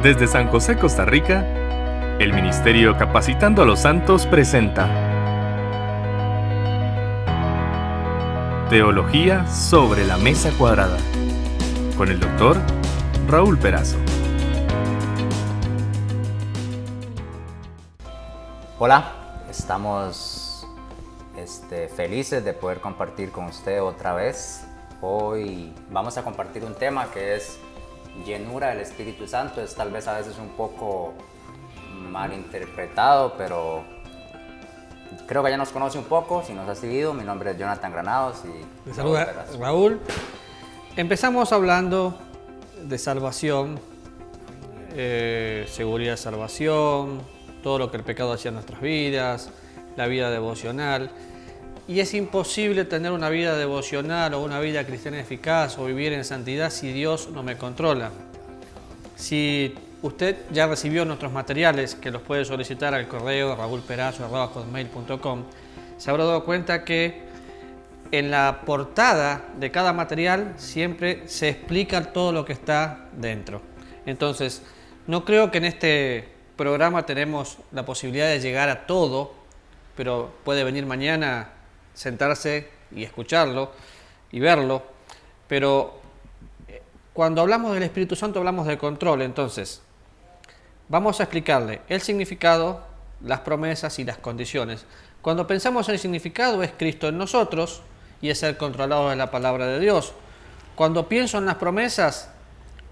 Desde San José, Costa Rica, el Ministerio Capacitando a los Santos presenta Teología sobre la Mesa Cuadrada, con el Dr. Raúl Perazo. Hola, estamos felices de poder compartir con usted otra vez. Hoy vamos a compartir un tema que es llenura del Espíritu Santo. Es tal vez a veces un poco mal interpretado, pero creo que ya nos conoce un poco. Si nos ha seguido, mi nombre es Jonathan Granados y me saluda Raúl. Empezamos hablando de salvación, seguridad de salvación, todo lo que el pecado hacía en nuestras vidas, la vida devocional. Y es imposible tener una vida devocional o una vida cristiana eficaz o vivir en santidad si Dios no me controla. Si usted ya recibió nuestros materiales, que los puede solicitar al correo raulperazo@hotmail.com, se habrá dado cuenta que en la portada de cada material siempre se explica todo lo que está dentro. Entonces, no creo que en este programa tenemos la posibilidad de llegar a todo, pero puede venir mañana, sentarse y escucharlo y verlo. Pero cuando hablamos del Espíritu Santo hablamos de control. Entonces vamos a explicarle el significado, las promesas y las condiciones. Cuando pensamos en el significado, es Cristo en nosotros y es ser controlado de la palabra de Dios. Cuando pienso en las promesas,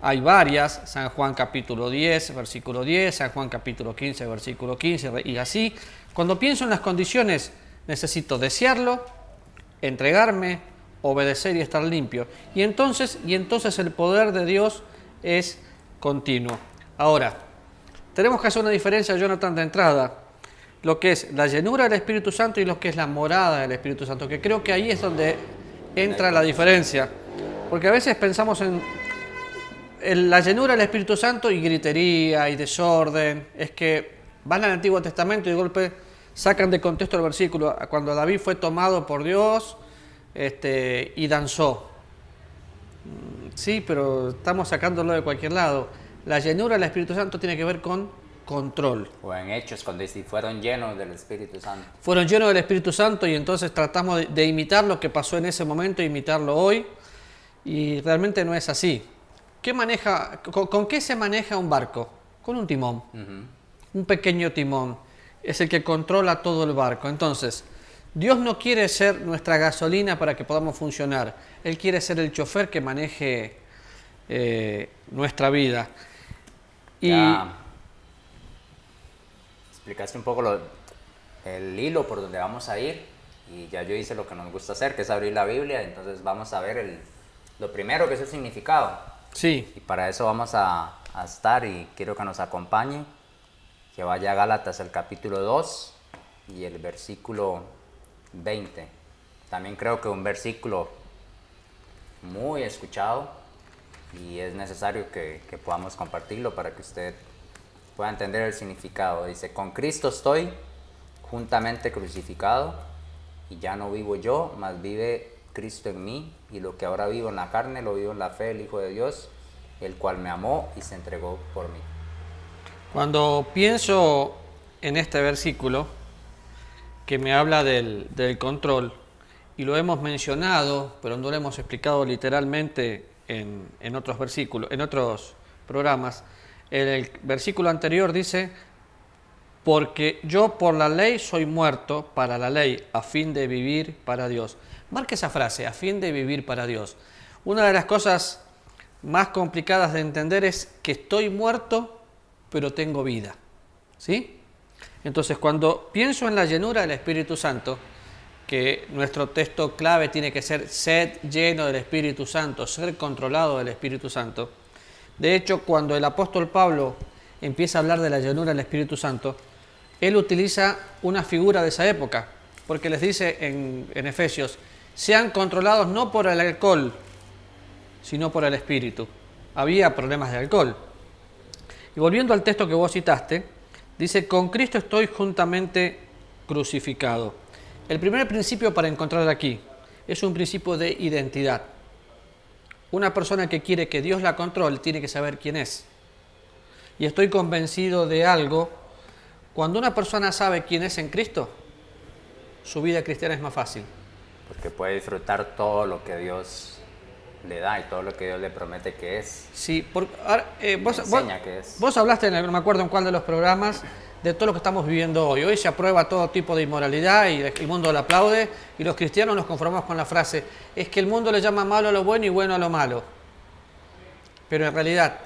hay varias: San Juan capítulo 10, versículo 10, San Juan capítulo 15, versículo 15, y así. Cuando pienso en las condiciones, necesito desearlo, entregarme, obedecer y estar limpio. Y entonces el poder de Dios es continuo. Ahora, tenemos que hacer una diferencia, Jonathan, de entrada, lo que es la llenura del Espíritu Santo y lo que es la morada del Espíritu Santo, que creo que ahí es donde entra la diferencia. Porque a veces pensamos en la llenura del Espíritu Santo y gritería y desorden. Es que van al Antiguo Testamento y de golpe sacan de contexto el versículo, cuando David fue tomado por Dios y danzó. Sí, pero estamos sacándolo de cualquier lado. La llenura del Espíritu Santo tiene que ver con control. O en Hechos, cuando dice, fueron llenos del Espíritu Santo. Fueron llenos del Espíritu Santo, y entonces tratamos de imitar lo que pasó en ese momento, imitarlo hoy, y realmente no es así. ¿Con qué se maneja un barco? Con un timón. Un pequeño timón es el que controla todo el barco. Entonces, Dios no quiere ser nuestra gasolina para que podamos funcionar. Él quiere ser el chofer que maneje nuestra vida. Ya explicaste un poco el hilo por donde vamos a ir, y ya yo hice lo que nos gusta hacer, que es abrir la Biblia. Entonces vamos a ver lo primero, que es el significado. Sí. Y para eso vamos a estar, y quiero que nos acompañe, que vaya a Gálatas el capítulo 2 y el versículo 20. También creo que un versículo muy escuchado, y es necesario que podamos compartirlo para que usted pueda entender el significado. Dice: con Cristo estoy juntamente crucificado, y ya no vivo yo, mas vive Cristo en mí, y lo que ahora vivo en la carne lo vivo en la fe del Hijo de Dios, el cual me amó y se entregó por mí. Cuando pienso en este versículo que me habla del control, y lo hemos mencionado, pero no lo hemos explicado literalmente en otros versículos, en otros programas, el versículo anterior dice: porque yo por la ley soy muerto para la ley, a fin de vivir para Dios. Marque esa frase, a fin de vivir para Dios. Una de las cosas más complicadas de entender es que estoy muerto, pero tengo vida. ¿Sí? Entonces, cuando pienso en la llenura del Espíritu Santo, que nuestro texto clave tiene que ser: sed lleno del Espíritu Santo, ser controlado del Espíritu Santo. De hecho, cuando el apóstol Pablo empieza a hablar de la llenura del Espíritu Santo, él utiliza una figura de esa época, porque les dice en Efesios: sean controlados no por el alcohol, sino por el Espíritu. Había problemas de alcohol. Y volviendo al texto que vos citaste, dice: con Cristo estoy juntamente crucificado. El primer principio para encontrar aquí es un principio de identidad. Una persona que quiere que Dios la controle tiene que saber quién es. y estoy convencido de algo, cuando una persona sabe quién es en Cristo, su vida cristiana es más fácil. Porque puede disfrutar todo lo que Dios le da y todo lo que Dios le promete que es. Sí, ahora, Enseña que es. vos hablaste, no me acuerdo en cuál de los programas, de todo lo que estamos viviendo hoy. Hoy se aprueba todo tipo de inmoralidad y el mundo lo aplaude, y los cristianos nos conformamos con la frase, es que el mundo le llama malo a lo bueno y bueno a lo malo. Pero en realidad,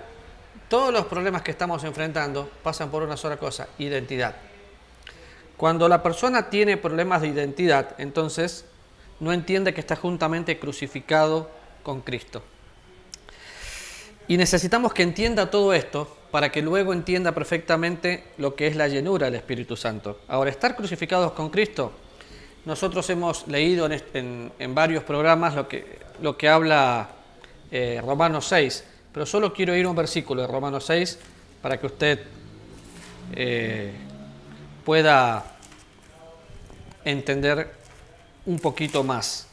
todos los problemas que estamos enfrentando pasan por una sola cosa: identidad. Cuando la persona tiene problemas de identidad, entonces no entiende que está juntamente crucificado con Cristo. Y necesitamos que entienda todo esto para que luego entienda perfectamente lo que es la llenura del Espíritu Santo. Ahora, estar crucificados con Cristo, nosotros hemos leído en varios programas lo que habla Romanos 6, pero solo quiero ir a un versículo de Romanos 6 para que usted pueda entender un poquito más.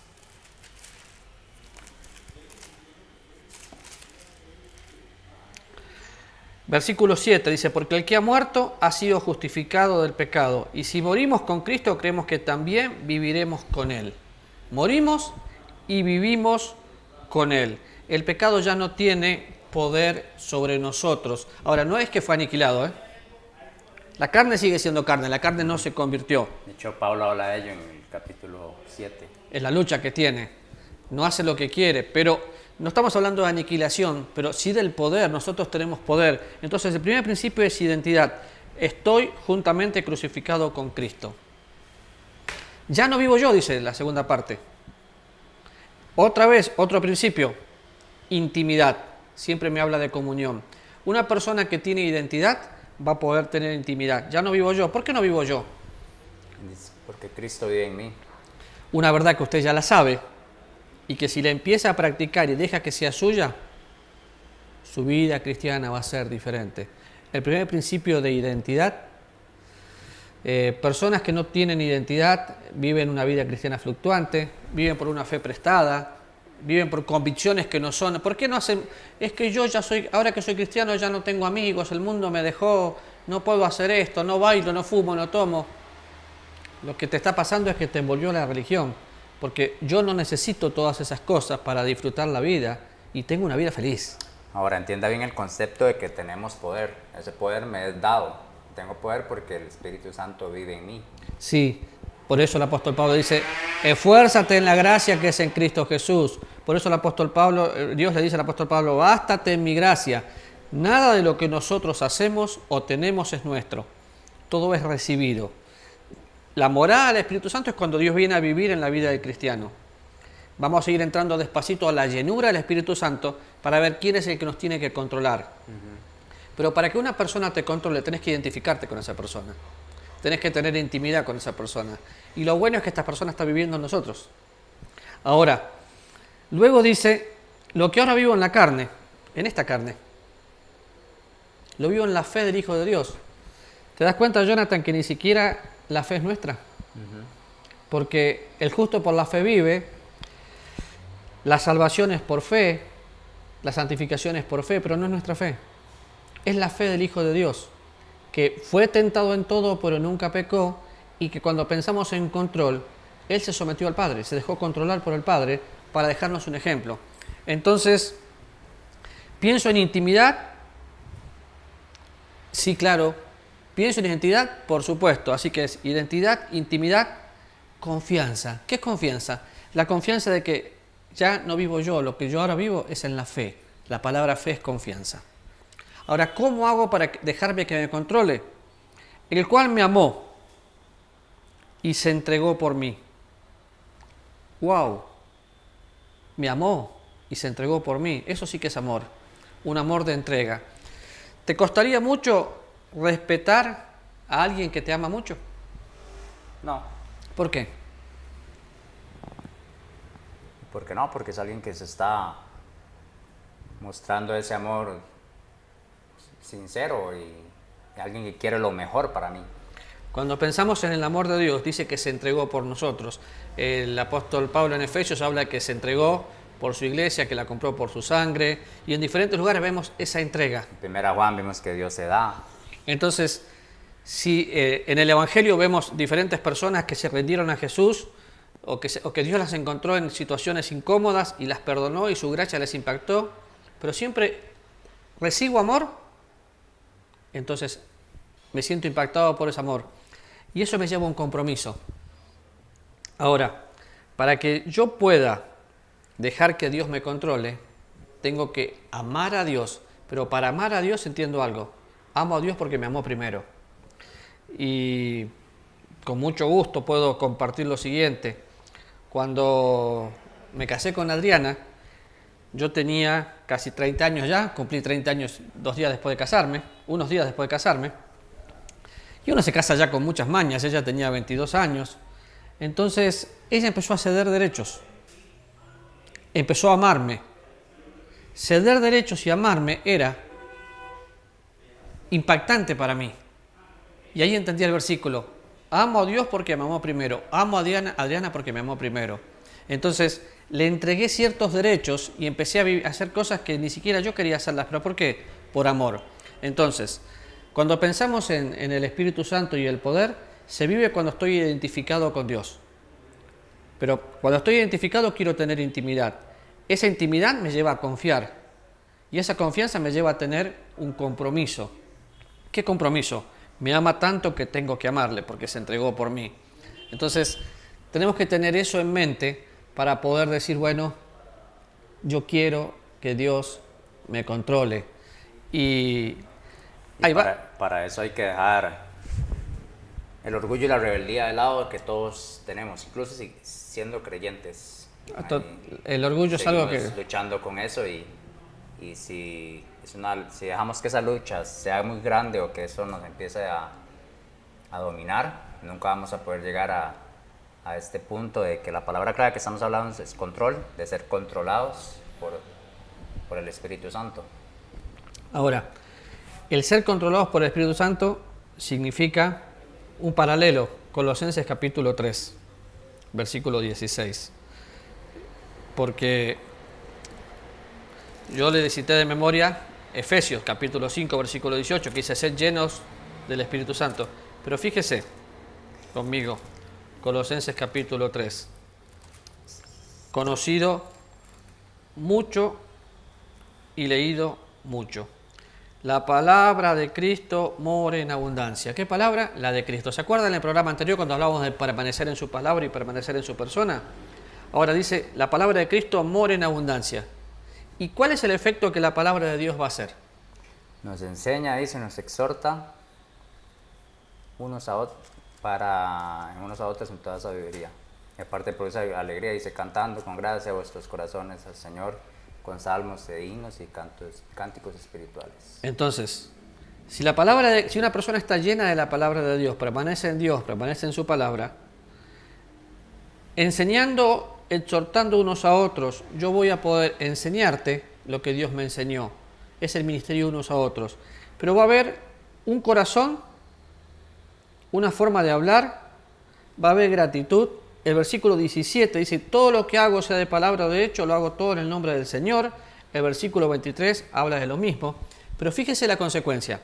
Versículo 7 dice, porque el que ha muerto ha sido justificado del pecado, y si morimos con Cristo, creemos que también viviremos con Él. Morimos y vivimos con Él. El pecado ya no tiene poder sobre nosotros. Ahora, no es que fue aniquilado, ¿eh? La carne sigue siendo carne, la carne no se convirtió. De hecho, Pablo habla de ello en el capítulo 7. Es la lucha que tiene. No hace lo que quiere, pero no estamos hablando de aniquilación, pero sí del poder. Nosotros tenemos poder. Entonces, el primer principio es identidad. Estoy juntamente crucificado con Cristo. Ya no vivo yo, dice la segunda parte. Otra vez, otro principio, intimidad. Siempre me habla de comunión. Una persona que tiene identidad va a poder tener intimidad. Ya no vivo yo. ¿Por qué no vivo yo? Porque Cristo vive en mí. Una verdad que usted ya la sabe, y que si la empieza a practicar y deja que sea suya, su vida cristiana va a ser diferente. El primer principio de identidad, personas que no tienen identidad viven una vida cristiana fluctuante, viven por una fe prestada, viven por convicciones que no son. ¿Por qué no hacen? Es que yo ya soy, ahora que soy cristiano ya no tengo amigos, el mundo me dejó, no puedo hacer esto, no bailo, no fumo, no tomo. Lo que te está pasando es que te envolvió la religión. Porque yo no necesito todas esas cosas para disfrutar la vida y tengo una vida feliz. Ahora, entienda bien el concepto de que tenemos poder. Ese poder me es dado. Tengo poder porque el Espíritu Santo vive en mí. Sí, por eso el apóstol Pablo dice, esfuérzate en la gracia que es en Cristo Jesús. Por eso el apóstol Pablo, Dios le dice al apóstol Pablo, bástate en mi gracia. Nada de lo que nosotros hacemos o tenemos es nuestro. Todo es recibido. La morada del Espíritu Santo es cuando Dios viene a vivir en la vida del cristiano. Vamos a ir entrando despacito a la llenura del Espíritu Santo para ver quién es el que nos tiene que controlar. Pero para que una persona te controle, tenés que identificarte con esa persona. Tenés que tener intimidad con esa persona. Y lo bueno es que esta persona está viviendo en nosotros. Ahora, luego dice, lo que ahora vivo en la carne, en esta carne, lo vivo en la fe del Hijo de Dios. ¿Te das cuenta, Jonathan, que ni siquiera la fe es nuestra? Porque el justo por la fe vive, la salvación es por fe, la santificación es por fe, pero no es nuestra fe. Es la fe del Hijo de Dios, que fue tentado en todo, pero nunca pecó, y que cuando pensamos en control, Él se sometió al Padre, se dejó controlar por el Padre para dejarnos un ejemplo. Entonces, pienso en intimidad, sí, claro. Pienso en identidad, por supuesto. Así que es identidad, intimidad, confianza. ¿Qué es confianza? La confianza de que ya no vivo yo, lo que yo ahora vivo es en la fe. La palabra fe es confianza. Ahora, ¿cómo hago para dejarme que me controle? El cual me amó y se entregó por mí. ¡Wow! Me amó y se entregó por mí. Eso sí que es amor. Un amor de entrega. ¿Te costaría mucho respetar a alguien que te ama mucho? No. ¿Por qué? ¿Por qué no? Porque es alguien que se está mostrando ese amor sincero y alguien que quiere lo mejor para mí. Cuando pensamos en el amor de Dios, dice que se entregó por nosotros. El apóstol Pablo en Efesios habla que se entregó por su iglesia, que la compró por su sangre, y en diferentes lugares vemos esa entrega. En Primera Juan vimos que Dios se da. Entonces, si en el Evangelio vemos diferentes personas que se rindieron a Jesús, o que Dios las encontró en situaciones incómodas y las perdonó y su gracia les impactó, pero siempre recibo amor, entonces me siento impactado por ese amor. Y eso me lleva a un compromiso. Ahora, para que yo pueda dejar que Dios me controle, tengo que amar a Dios. Pero para amar a Dios entiendo algo. Amo a Dios porque me amó primero. Y con mucho gusto puedo compartir lo siguiente. Cuando me casé con Adriana, yo tenía casi 30 años ya, cumplí 30 años unos días después de casarme. Y uno se casa ya con muchas mañas, ella tenía 22 años. Entonces, ella empezó a ceder derechos. Empezó a amarme. Ceder derechos y amarme era impactante para mí. Y ahí entendí el versículo. Amo a Dios porque me amó primero. Amo a Adriana porque me amó primero. Entonces, le entregué ciertos derechos y empecé a hacer cosas que ni siquiera yo quería hacerlas. ¿Pero por qué? Por amor. Entonces, cuando pensamos en el Espíritu Santo y el poder, se vive cuando estoy identificado con Dios. Pero cuando estoy identificado quiero tener intimidad. Esa intimidad me lleva a confiar. Y esa confianza me lleva a tener un compromiso. ¿Qué compromiso? Me ama tanto que tengo que amarle porque se entregó por mí. Entonces, tenemos que tener eso en mente para poder decir, bueno, yo quiero que Dios me controle. Y ahí va. Para eso hay que dejar el orgullo y la rebeldía de lado que todos tenemos, incluso siendo creyentes. El orgullo es algo que... luchando con eso y si dejamos que esa lucha sea muy grande o que eso nos empiece a dominar, nunca vamos a poder llegar a este punto de que la palabra clave que estamos hablando es control, de ser controlados por el Espíritu Santo. Ahora, el ser controlados por el Espíritu Santo significa un paralelo. Colosenses capítulo 3, versículo 16. Porque yo le cité de memoria Efesios capítulo 5, versículo 18, que dice ser llenos del Espíritu Santo. Pero fíjese conmigo, Colosenses capítulo 3. Conocido mucho y leído mucho. La palabra de Cristo mora en abundancia. ¿Qué palabra? La de Cristo. ¿Se acuerdan en el programa anterior cuando hablábamos de permanecer en su palabra y permanecer en su persona? Ahora dice, la palabra de Cristo mora en abundancia. ¿Y cuál es el efecto que la palabra de Dios va a hacer? Nos enseña, dice, nos exhorta unos a otros en toda sabiduría. Y aparte produce alegría, dice, cantando con gracia vuestros corazones al Señor, con salmos de himnos y cánticos espirituales. Entonces, si una persona está llena de la palabra de Dios, permanece en Dios, permanece en su palabra, enseñando, exhortando unos a otros, yo voy a poder enseñarte lo que Dios me enseñó. Es el ministerio unos a otros. Pero va a haber un corazón, una forma de hablar, va a haber gratitud. El versículo 17 dice, todo lo que hago, sea de palabra o de hecho, lo hago todo en el nombre del Señor. El versículo 23 habla de lo mismo. Pero fíjese la consecuencia.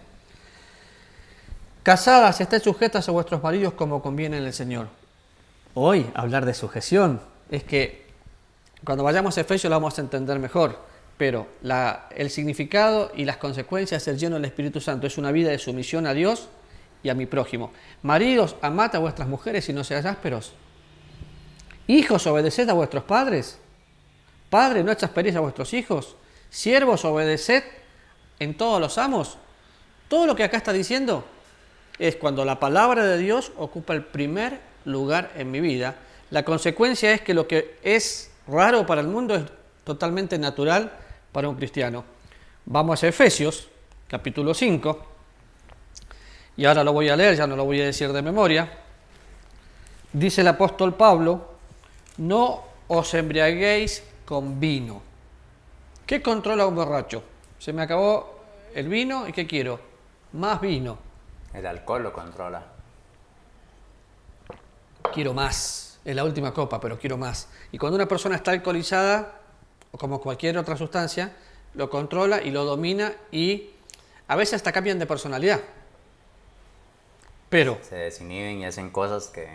Casadas, estén sujetas a vuestros maridos como conviene en el Señor. Hoy, hablar de sujeción, es que cuando vayamos a Efesios lo vamos a entender mejor. Pero el significado y las consecuencias de ser lleno del Espíritu Santo es una vida de sumisión a Dios y a mi prójimo. Maridos, amad a vuestras mujeres y no seáis ásperos. Hijos, obedeced a vuestros padres. Padres, no exasperéis a vuestros hijos. Siervos, obedeced en todos los amos. Todo lo que acá está diciendo es cuando la palabra de Dios ocupa el primer lugar en mi vida. La consecuencia es que lo que es raro para el mundo es totalmente natural para un cristiano. Vamos a Efesios, capítulo 5. Y ahora lo voy a leer, ya no lo voy a decir de memoria. Dice el apóstol Pablo, no os embriaguéis con vino. ¿Qué controla un borracho? Se me acabó el vino y ¿qué quiero? Más vino. El alcohol lo controla. Quiero más. Es la última copa, pero quiero más. Y cuando una persona está alcoholizada, o como cualquier otra sustancia, lo controla y lo domina y a veces hasta cambian de personalidad. Pero Se desinhiben y hacen cosas que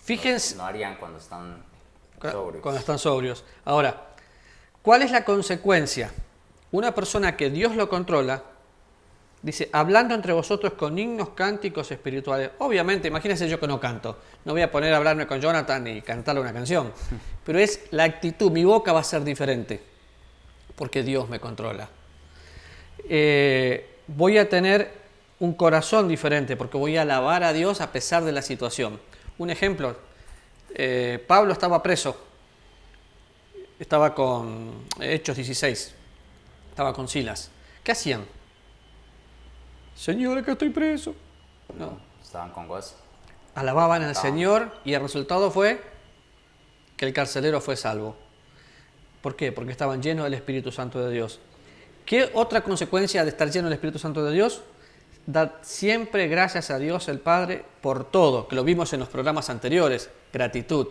fíjense, no harían cuando están sobrios. cuando están sobrios. Ahora, ¿cuál es la consecuencia? Una persona que Dios lo controla, dice, hablando entre vosotros con himnos, cánticos espirituales. Obviamente, imagínense yo que no canto. No voy a poner a hablarme con Jonathan y cantarle una canción. Pero es la actitud, mi boca va a ser diferente, porque Dios me controla. Voy a tener un corazón diferente, porque voy a alabar a Dios a pesar de la situación. Un ejemplo, Pablo estaba preso, estaba con Hechos 16, estaba con Silas. ¿Qué hacían? Señor, acá estoy preso. No. Estaban con gozo. Alababan al Señor y el resultado fue que el carcelero fue salvo. ¿Por qué? Porque estaban llenos del Espíritu Santo de Dios. ¿Qué otra consecuencia de estar lleno del Espíritu Santo de Dios? Dad siempre gracias a Dios el Padre por todo, que lo vimos en los programas anteriores, gratitud.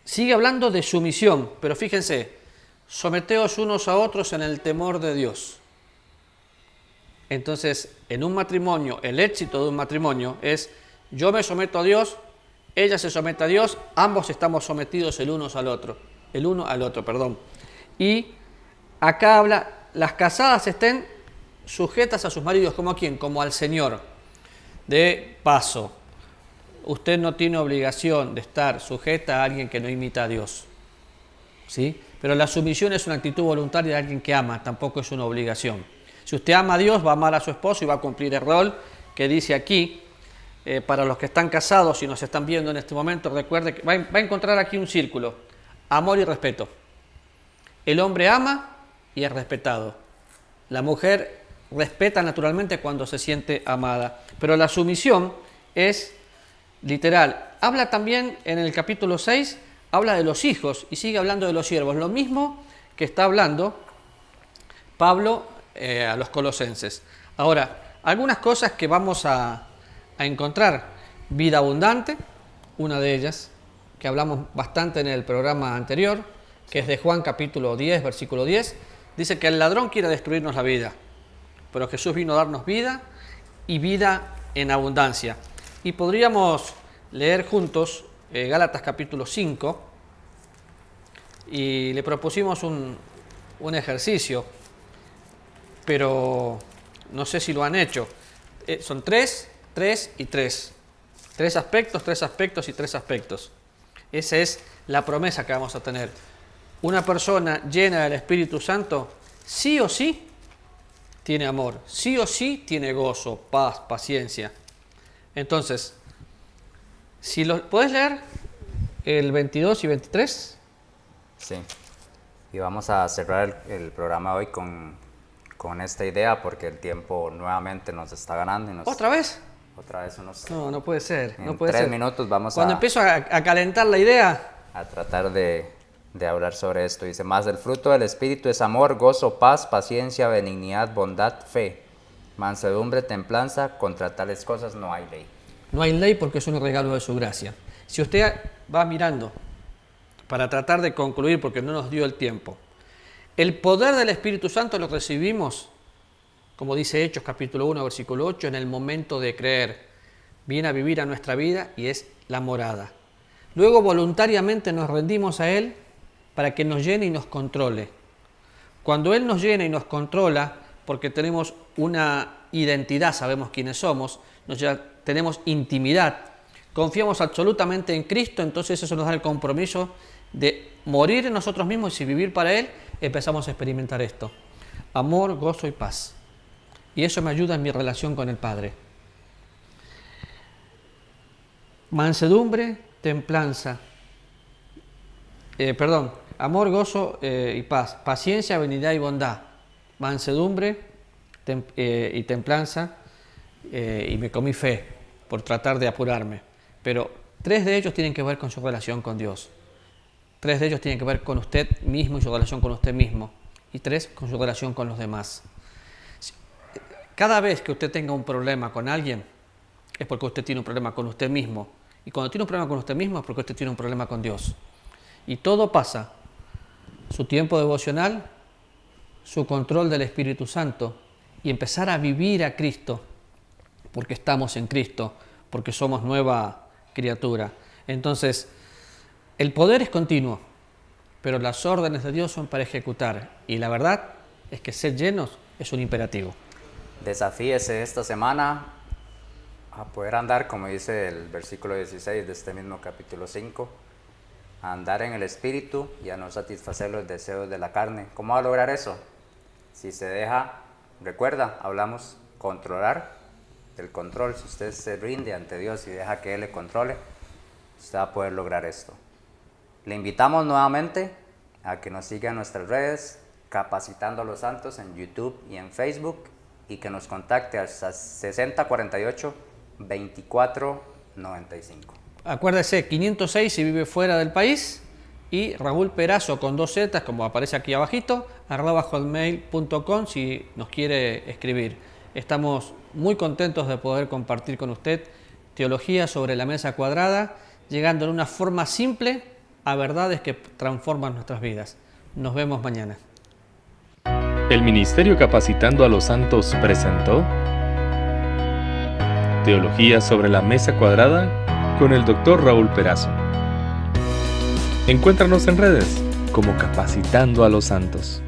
Sigue hablando de sumisión, pero fíjense, someteos unos a otros en el temor de Dios. Entonces, en un matrimonio, el éxito de un matrimonio es, yo me someto a Dios, ella se somete a Dios, ambos estamos sometidos el uno al otro. Y acá habla, las casadas estén sujetas a sus maridos, ¿como a quién? Como al Señor. De paso, usted no tiene obligación de estar sujeta a alguien que no imita a Dios, ¿sí? Pero la sumisión es una actitud voluntaria de alguien que ama, tampoco es una obligación. Si usted ama a Dios, va a amar a su esposo y va a cumplir el rol que dice aquí. Para los que están casados y nos están viendo en este momento, recuerde que va a encontrar aquí un círculo: amor y respeto. El hombre ama y es respetado. La mujer respeta naturalmente cuando se siente amada. Pero la sumisión es literal. Habla también en el capítulo 6, habla de los hijos y sigue hablando de los siervos. Lo mismo que está hablando Pablo a los colosenses. Ahora, algunas cosas que vamos a encontrar. Vida abundante, una de ellas, que hablamos bastante en el programa anterior, que es de Juan capítulo 10, versículo 10, dice que el ladrón quiere destruirnos la vida, pero Jesús vino a darnos vida y vida en abundancia. Y podríamos leer juntos Gálatas capítulo 5 y le propusimos un ejercicio, pero no sé si lo han hecho. Son 3 y 3. 3 aspectos y 3 aspectos. Esa es la promesa que vamos a tener. Una persona llena del Espíritu Santo, sí o sí, tiene amor. Sí o sí, tiene gozo, paz, paciencia. Entonces, si lo puedes leer, el 22 y 23. Sí. Y vamos a cerrar el programa hoy con esta idea, porque el tiempo nuevamente nos está ganando. Y ¿Otra vez? Otra vez unos... No puede ser. En no puede 3 ser. minutos vamos Cuando empiezo a calentar la idea, a tratar de hablar sobre esto. Dice, más el fruto del Espíritu es amor, gozo, paz, paciencia, benignidad, bondad, fe, mansedumbre, templanza. Contra tales cosas no hay ley. no hay ley porque es un regalo de su gracia. Si usted va mirando, para tratar de concluir, porque no nos dio el tiempo, el poder del Espíritu Santo lo recibimos, como dice Hechos capítulo 1, versículo 8, en el momento de creer. Viene a vivir a nuestra vida y es la morada. Luego voluntariamente nos rendimos a Él para que nos llene y nos controle. Cuando Él nos llena y nos controla, porque tenemos una identidad, sabemos quiénes somos, tenemos intimidad, confiamos absolutamente en Cristo, entonces eso nos da el compromiso de morir en nosotros mismos y vivir para Él. Empezamos a experimentar esto: amor, gozo y paz. Y eso me ayuda en mi relación con el Padre. Mansedumbre, templanza, amor, gozo y paz, paciencia, benignidad y bondad, mansedumbre y templanza, y me comí fe por tratar de apurarme. Pero 3 de ellos tienen que ver con su relación con Dios. 3 de ellos tienen que ver con usted mismo y su relación con usted mismo. Y 3 con su relación con los demás. Cada vez que usted tenga un problema con alguien, es porque usted tiene un problema con usted mismo. Y cuando tiene un problema con usted mismo, es porque usted tiene un problema con Dios. Y todo pasa su tiempo devocional, su control del Espíritu Santo y empezar a vivir a Cristo, porque estamos en Cristo, porque somos nueva criatura. Entonces, el poder es continuo, pero las órdenes de Dios son para ejecutar. Y la verdad es que ser llenos es un imperativo. Desafíese esta semana a poder andar, como dice el versículo 16 de este mismo capítulo 5, a andar en el Espíritu y a no satisfacer los deseos de la carne. ¿Cómo va a lograr eso? Si se deja, recuerda, hablamos controlar, del control. Si usted se rinde ante Dios y deja que Él le controle, usted va a poder lograr esto. Le invitamos nuevamente a que nos siga en nuestras redes, Capacitando a los Santos en YouTube y en Facebook, y que nos contacte al 6048-2495. Acuérdese, 506 si vive fuera del país, y Raúl Perazo con 2 zetas, como aparece aquí abajito, @hotmail.com si nos quiere escribir. Estamos muy contentos de poder compartir con usted teología sobre la mesa cuadrada, llegando en una forma simple a verdades que transforman nuestras vidas. Nos vemos mañana. El Ministerio Capacitando a los Santos presentó Teología sobre la Mesa Cuadrada con el Dr. Raúl Perazo. Encuéntranos en redes como Capacitando a los Santos.